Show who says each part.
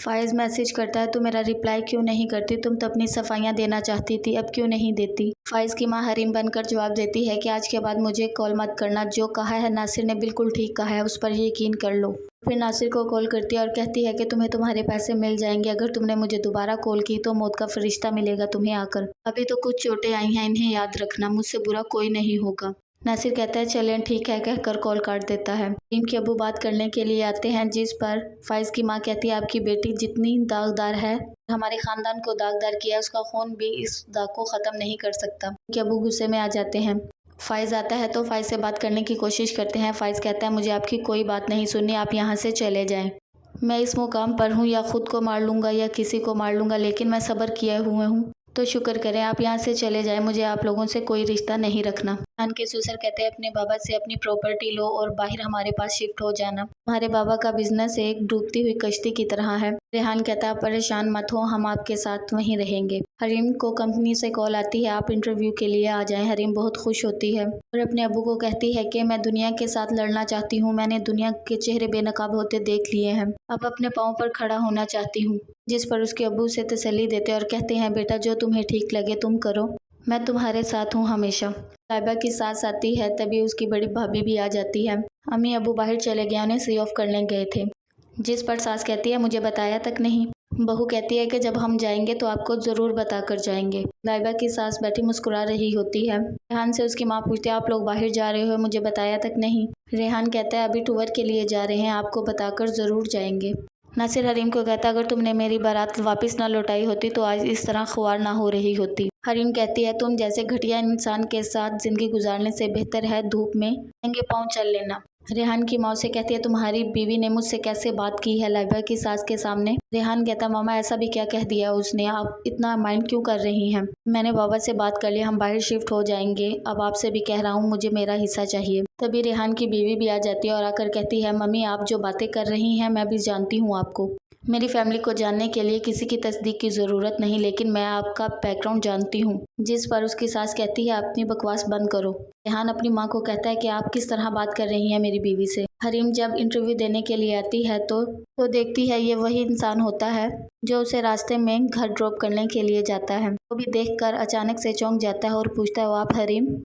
Speaker 1: فائز message کرتا ہے تو میرا رپلائی کیوں نہیں کرتی؟ تم تو اپنی صفائیاں دینا چاہتی تھی، اب کیوں نہیں دیتی؟ فائز کی ماں حریم بن کر جواب دیتی ہے کہ آج کے بعد مجھے کال مت کرنا، جو کہا ہے ناصر نے بالکل ٹھیک کہا ہے، اس پر یقین کر لو۔ پھر ناصر کو کال کرتی ہے اور کہتی ہے کہ تمہیں تمہارے پیسے مل جائیں گے، اگر تم نے مجھے دوبارہ کال کی تو موت کا فرشتہ ملے گا تمہیں آ کر۔ ابھی تو کچھ چوٹیں آئی ہیں، انہیں یاد رکھنا، مجھ سے برا کوئی نہیں ہوگا۔ ناصر کہتا ہے چلیں ٹھیک ہے کہہ کر کال کاٹ دیتا ہے۔ حریم کے ابو بات کرنے کے لیے آتے ہیں، جس پر فائز کی ماں کہتی ہے آپ کی بیٹی جتنی داغدار ہے، ہمارے خاندان کو داغدار کیا، اس کا خون بھی اس داغ کو ختم نہیں کر سکتا۔ حریم کے ابو غصے میں آ جاتے ہیں۔ فائز آتا ہے تو فائز سے بات کرنے کی کوشش کرتے ہیں۔ فائز کہتا ہے مجھے آپ کی کوئی بات نہیں سننی، آپ یہاں سے چلے جائیں۔ میں اس مقام پر ہوں، یا خود کو مار لوں گا یا کسی کو مار لوں گا، لیکن میں صبر کیے ہوئے ہوں، تو شکر کریں، آپ یہاں سے چلے جائیں، مجھے آپ لوگوں سے کوئی رشتہ نہیں رکھنا۔ ریحان کے سسر کہتے ہیں اپنے بابا سے اپنی پراپرٹی لو اور باہر ہمارے پاس شفٹ ہو جانا، تمہارے بابا کا بزنس ایک ڈوبتی ہوئی کشتی کی طرح ہے۔ ریحان کہتا ہے آپ پریشان مت ہو، ہم آپ کے ساتھ وہیں رہیں گے۔ حریم کو کمپنی سے کال آتی ہے آپ انٹرویو کے لیے آ جائیں۔ حریم بہت خوش ہوتی ہے اور اپنے ابو کو کہتی ہے کہ میں دنیا کے ساتھ لڑنا چاہتی ہوں، میں نے دنیا کے چہرے بے نقاب ہوتے دیکھ لیے ہیں، اب اپنے پاؤں پر کھڑا ہونا چاہتی ہوں۔ جس پر اس کے ابو اسے تسلی دیتے اور کہتے ہیں بیٹا جو تمہیں ٹھیک لگے تم کرو، میں تمہارے ساتھ ہوں ہمیشہ۔ لائبہ کی ساس آتی ہے، تبھی اس کی بڑی بھابھی بھی آ جاتی ہے۔ امی ابو باہر چلے گئے، انہیں سی آف کرنے گئے تھے، جس پر ساس کہتی ہے مجھے بتایا تک نہیں۔ بہو کہتی ہے کہ جب ہم جائیں گے تو آپ کو ضرور بتا کر جائیں گے۔ لائبہ کی ساس بیٹھی مسکرا رہی ہوتی ہے۔ ریحان سے اس کی ماں پوچھتی ہے آپ لوگ باہر جا رہے ہو، مجھے بتایا تک نہیں۔ ریحان کہتا ہے ابھی ٹور کے لیے جا رہے ہیں، آپ کو بتا کر ضرور جائیں گے۔ ناصر حریم کو کہتا ہے اگر تم نے میری بارات واپس نہ لوٹائی ہوتی تو آج اس طرح خوار نہ ہو رہی ہوتی۔ حریم کہتی ہے تم جیسے گھٹیا انسان کے ساتھ زندگی گزارنے سے بہتر ہے دھوپ میں ننگے پاؤں چل لینا۔ ریحان کی ماں سے کہتی ہے تمہاری بیوی نے مجھ سے کیسے بات کی ہے لائبہ کی ساس کے سامنے؟ ریحان کہتا ماما ایسا بھی کیا کہہ دیا اس نے، آپ اتنا مائنڈ کیوں کر رہی ہیں؟ میں نے بابا سے بات کر لی، ہم باہر شفٹ ہو جائیں گے، اب آپ سے بھی کہہ رہا ہوں مجھے میرا حصہ چاہیے۔ تبھی ریحان کی بیوی بھی آ جاتی ہے اور آ کر کہتی ہے ممی آپ جو باتیں کر رہی ہیں میں بھی جانتی ہوں آپ کو، میری فیملی کو جاننے کے لیے کسی کی تصدیق کی ضرورت نہیں، لیکن میں آپ کا بیک گراؤنڈ جانتی ہوں۔ جس پر اس کی ساس کہتی ہے اپنی بکواس بند کرو۔ ریحان اپنی ماں کو کہتا ہے کہ آپ کس طرح بات کر رہی ہیں میری بیوی سے۔ حریم جب انٹرویو دینے کے لیے آتی ہے تو دیکھتی ہے یہ وہی انسان ہوتا ہے جو اسے راستے میں گھر ڈراپ کرنے کے لیے جاتا ہے۔ وہ بھی دیکھ کر اچانک سے چونک جاتا ہے اور پوچھتا ہے وہ آپ حریم؟